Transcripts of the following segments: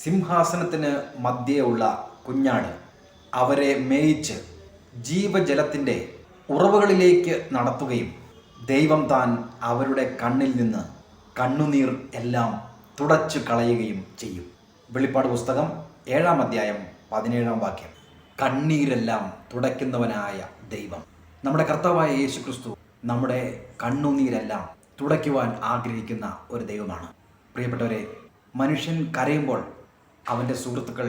സിംഹാസനത്തിന് മധ്യേയുള്ള കുഞ്ഞാട് അവരെ മേയിച്ച് ജീവജലത്തിൻ്റെ ഉറവുകളിലേക്ക് നടത്തുകയും ദൈവം താൻ അവരുടെ കണ്ണിൽ നിന്ന് കണ്ണുനീർ എല്ലാം തുടച്ചു കളയുകയും ചെയ്യും. വെളിപ്പാട് പുസ്തകം 7-ാം അധ്യായം 17-ാം വാക്യം. കണ്ണീരെല്ലാം തുടയ്ക്കുന്നവനായ ദൈവം, നമ്മുടെ കർത്താവായ യേശു ക്രിസ്തു, നമ്മുടെ കണ്ണുനീരെല്ലാം തുടയ്ക്കുവാൻ ആഗ്രഹിക്കുന്ന ഒരു ദൈവമാണ്. പ്രിയപ്പെട്ടവരെ, മനുഷ്യൻ കരയുമ്പോൾ അവൻ്റെ സുഹൃത്തുക്കൾ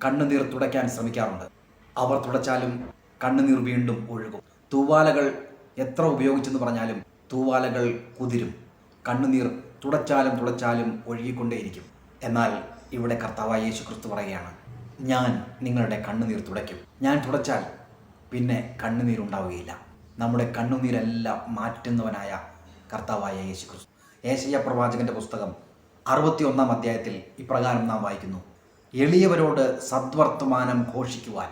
കണ്ണുനീർ തുടയ്ക്കാൻ ശ്രമിക്കാറുണ്ട്. അവർ തുടച്ചാലും കണ്ണുനീർ വീണ്ടും ഒഴുകും. തൂവാലകൾ എത്ര ഉപയോഗിച്ചെന്ന് പറഞ്ഞാലും തൂവാലകൾ കുതിരും. കണ്ണുനീർ തുടച്ചാലും ഒഴുകിക്കൊണ്ടേയിരിക്കും. എന്നാൽ ഇവിടെ കർത്താവായ യേശു ക്രിസ്തു പറയുകയാണ്, ഞാൻ നിങ്ങളുടെ കണ്ണുനീർ തുടയ്ക്കും. ഞാൻ തുടച്ചാൽ പിന്നെ കണ്ണുനീരുണ്ടാവുകയില്ല. നമ്മുടെ കണ്ണുനീരെല്ലാം മാറ്റുന്നവനായ കർത്താവായ യേശു ക്രിസ്തു. ഏശയ്യാ പ്രവാചകന്റെ പുസ്തകം 61-ാം അധ്യായത്തിൽ ഇപ്രകാരം നാം വായിക്കുന്നു: എളിയവരോട് സദ്വർത്തമാനം ഘോഷിക്കുവാൻ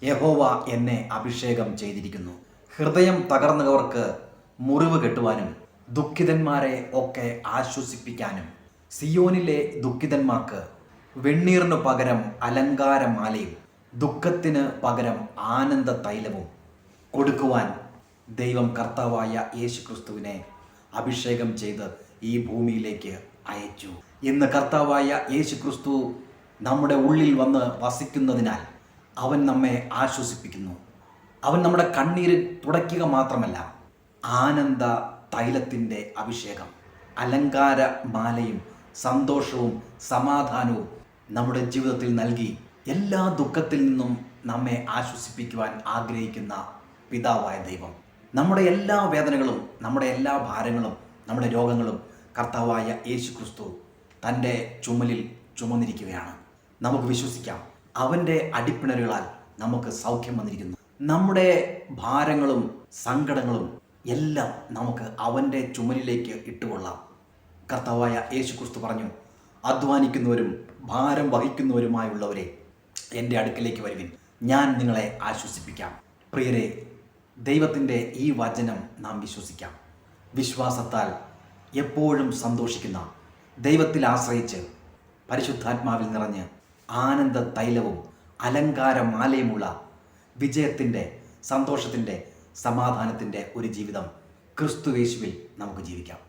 യഹോവ എന്നെ അഭിഷേകം ചെയ്തിരിക്കുന്നു. ഹൃദയം തകർന്നവർക്ക് മുറിവ് കെട്ടുവാനും ദുഃഖിതന്മാരെ ഒക്കെ ആശ്വസിപ്പിക്കാനും സിയോനിലെ ദുഃഖിതന്മാർക്ക് വെണ്ണീറിനു പകരം അലങ്കാരമാലയും ദുഃഖത്തിന് പകരം ആനന്ദ തൈലവും കൊടുക്കുവാൻ ദൈവം കർത്താവായ യേശു ക്രിസ്തുവിനെ അഭിഷേകം ചെയ്ത് ഈ ഭൂമിയിലേക്ക് അയച്ചു. ഇന്ന് കർത്താവായ യേശു ക്രിസ്തു നമ്മുടെ ഉള്ളിൽ വന്ന് വസിക്കുന്നതിനാൽ അവൻ നമ്മെ ആശ്വസിപ്പിക്കുന്നു. അവൻ നമ്മുടെ കണ്ണീര് തുടയ്ക്കുക മാത്രമല്ല, ആനന്ദ തൈലത്തിൻ്റെ അഭിഷേകം, അലങ്കാര മാലയും സന്തോഷവും സമാധാനവും നമ്മുടെ ജീവിതത്തിൽ നൽകി എല്ലാ ദുഃഖത്തിൽ നിന്നും നമ്മെ ആശ്വസിപ്പിക്കുവാൻ ആഗ്രഹിക്കുന്ന പിതാവായ ദൈവം, നമ്മുടെ എല്ലാ വേദനകളും, നമ്മുടെ എല്ലാ ഭാരങ്ങളും, നമ്മുടെ രോഗങ്ങളും കർത്താവായ യേശു ക്രിസ്തു തൻ്റെ ചുമലിൽ ചുമന്നിരിക്കുകയാണ്. നമുക്ക് വിശ്വസിക്കാം, അവൻ്റെ അടിപ്പിണരുകളാൽ നമുക്ക് സൗഖ്യം വന്നിരിക്കുന്നു. നമ്മുടെ ഭാരങ്ങളും സങ്കടങ്ങളും എല്ലാം നമുക്ക് അവൻ്റെ ചുമലിലേക്ക് ഇട്ടുകൊള്ളാം. കർത്താവായ യേശു ക്രിസ്തു പറഞ്ഞു, അധ്വാനിക്കുന്നവരും ഭാരം വഹിക്കുന്നവരുമായുള്ളവരെ എൻ്റെ അടുക്കലേക്ക് വരുവിൻ, ഞാൻ നിങ്ങളെ ആശ്വസിപ്പിക്കാം. പ്രിയരെ, ദൈവത്തിൻ്റെ ഈ വചനം നാം വിശ്വസിക്കാം. വിശ്വാസത്താൽ എപ്പോഴും സന്തോഷിക്കുന്ന, ദൈവത്തിൽ ആശ്രയിച്ച് പരിശുദ്ധാത്മാവിൽ നിറഞ്ഞ് ആനന്ദ തൈലവും അലങ്കാരമാലയുമുള്ള വിജയത്തിൻ്റെ, സന്തോഷത്തിൻ്റെ, സമാധാനത്തിൻ്റെ ഒരു ജീവിതം ക്രിസ്തുയേശുവിൽ നമുക്ക് ജീവിക്കാം.